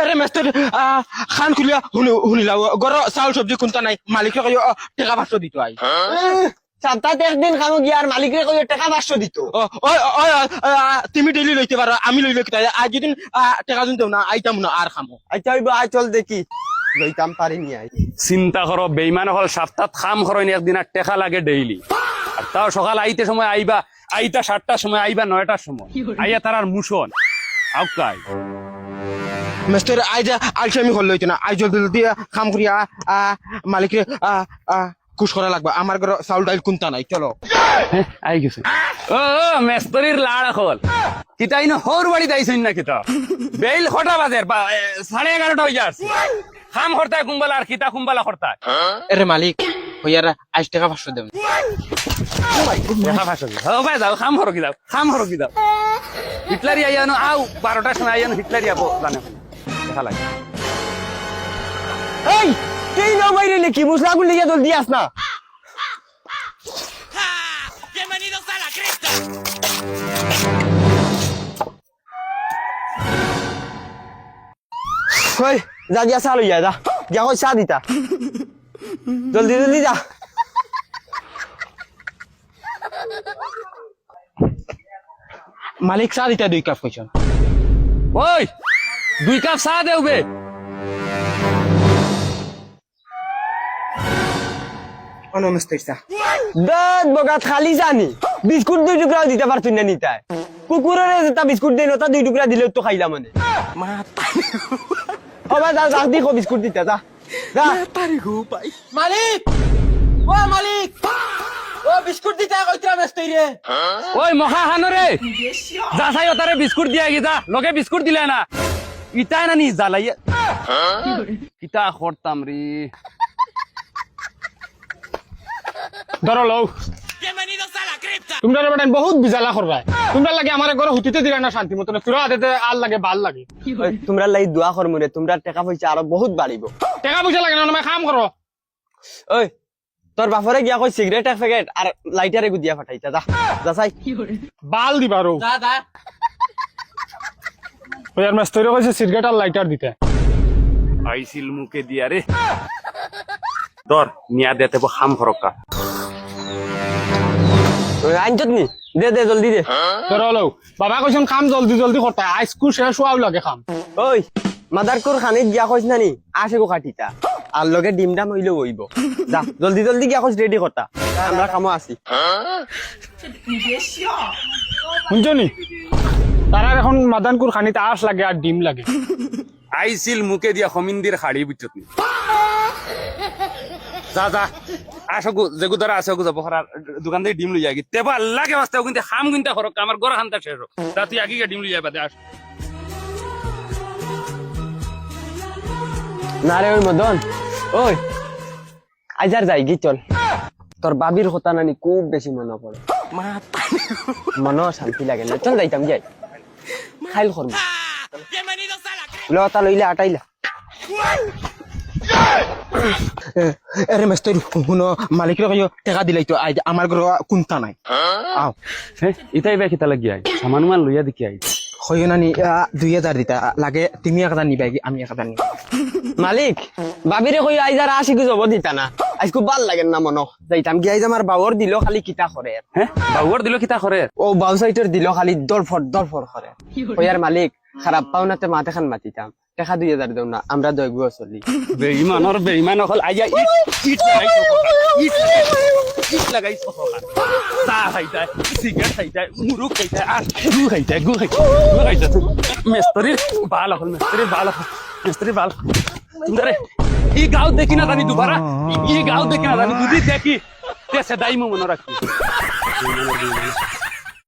এরে মেস্তর খান খুলিয়া শুনিলাও গর চাউল সবজি কোনটা নাই মালিকে কই টাকা 500 দিত আই সপ্তাহে একদিন খামো গিয়ে আর মালিকের কই টাকা 500 দিত তুমি ডেইলি লইতে পারো আমি লইলে কি আজ যদি টাকা দিন দেও না আইতাম না আর খামো আচ্ছা হইব আয় চল দেখি লইতাম পারিনি আই চিন্তা করো বেইমান হল সপ্তাহ খাম খরইনি একদিন আর টেকা লাগে ডেইলি আর তাও সকাল আইতে সময় আইবা আইতা 7টার সময় আইবা 9টার সময় আইয়া তার আর মুশন আউকাই মেস্তর আইজা আলছে আমি হল লইতে না আই জলদি জলদি কাম করিয়া মালিকে খুশ করা লাগবে আমার ঘর চাউল ডাইল কোনটা নাই চলো আই গেছে ও মেস্তরির লাড় হল কিতাই না হর বাড়ি দাইছেন না কিতা বেইল কটা বাজের 11:30 হই যাচ্ছে খাম করতায় কুম্বালা আর কিতা কুম্বালা করতায় এরে মালিক হইয়ারা আজ টাকা 500 দেব দেখা ভাষা ও ভাই যাও খাম হরকি যাও খাম হরকি যাও হিটলারি আইয়ানো আও 12টার সময় আইয়ানো হিটলারি আবো জানে দেখা লাগে এই তুই না বাইরে নাকি মুসলাগুল লিয়ে দল দিয়াস না Bienvenidos a la cresta. ওই যা দিয়া চা লইয়া যা যা কই চা দিতা জলদি জলদি যা মালিক চা দিতা 2 কাপ কইছন ওই 2 কাপ চা দেউবে অনমস্তে চা দত বগাত খালি জানি বিস্কুট 2 টুকরা দিতে পারতুন না নিতাই কুকুরের যেটা বিস্কুট দেন ওটা 2 টুকরা দিলে তো খাইলা মানে ওবা যা যা দেখো বিস্কুট দিতে যা যা মালিক ও মালিক ও বিস্কুট দিতা কইতরা মেস্তই রে ওই মহা হানরে যা চাই ওটারে বিস্কুট দিয়া গিতা লগে বিস্কুট দিলে না ইটা না নি জ্বালাইয়া কিতা করতাম রে ধরো লও Bienvenidos a la cripta. তোমরা রে বেটান বহুত বিজালা করবা তোমরা লাগে আমার ঘরে হুতিতে দিলা না শান্তি মতন তোরা আদেতে আর লাগে ভাল লাগে ওই তোমরা লাই দোয়া করমু রে তোমরা টাকা পয়সা আরো বহুত বাড়িব টাকা পয়সা লাগে না আমি কাম করো ওই তোর বাপরে গিয়া কই সিগারেট এক প্যাকেট আর লাইটারে গুদিয়া ফাটাইতা যা যা চাই বাল দিবারো Da da. ওই আর মেস্তই রে কইছে সিগারেট আর লাইটার দিতে আইছিল মুখে দিয়া রে ধর নিয়া দেতে খাম খরকা ওই আইনছত নি দে দে জলদি দে ধরো লও বাবা কইছন কাম জলদি জলদি করতা আইসকু শেষ হওয়াও লাগে কাম ওই মাদারকুর খানিত গিয়া কইছ না নি আসে গো কাটিতা আর লগে ডিমডা মইলে হইব যা জলদি জলদি গিয়া কইছ রেডি করতা আমরা কামো আছি শুনছনি তারা এখন মাদানকুর খানিতে আঁশ লাগে আর ডিম লাগে আইছিল মুখে দিয়া হমিন্দির খাড়ি বুঝছত নি যা যা আসগু যেগু ধরা আসগু যাব খরা দোকান থেকে ডিম লই যাগি তেবা লাগে বাস্তে কিন্তু খাম কিন্তু খরক আমার ঘর খানতা শেষ তা তুই আগে ডিম লই যাবা দে আস না রে ওই মদন ওই আইজার যাই গি চল তোর বাবির কথা নানি খুব বেশি মনে পড়ে মনে শান্তি লাগে না চল যাইতাম যাই খাইল করবো Bienvenidos a la cripta. লতা লইলে আটাইলা এরে মেস্তই শুনো মালিকের কইও টাকা দিলাই তো আই আমার ঘর কোনটা নাই আও হ্যাঁ ইতাই বে কিতা লাগি আই সামানমান লইয়া দেখি আই কইও না নি 2000 দিতা লাগে তুমি 1000 নিবা আমি 1000 নিব মালিক বাবিরে কই আইজার আসি কি যাব দিতা না আজ খুব ভাল লাগে না মনো যাইতাম কি আইজ আমার বাবর দিল খালি কিতা করে হ্যাঁ বাবুর দিল কিতা করে ও বাউ সাইটের দিল খালি দরফর করে ওই আর মালিক খারাপ পাওনাতে মাথা খান মাতিতাম টাকা 2000 দেও না আমরা দইগু চলি বেইমান হল আইয়া ইট লাগাইছো চা খাইতা সিগারেট খাইতা মুরুক খাইতা আর গু খাইতা মেস্তরি বাল হল মেস্তরি বাল তুমরে ই গাঁও দেখি না জানি দুবারা ই গাঁও দেখি না জানি দুদি দেখি তে সদাই মনে রাখি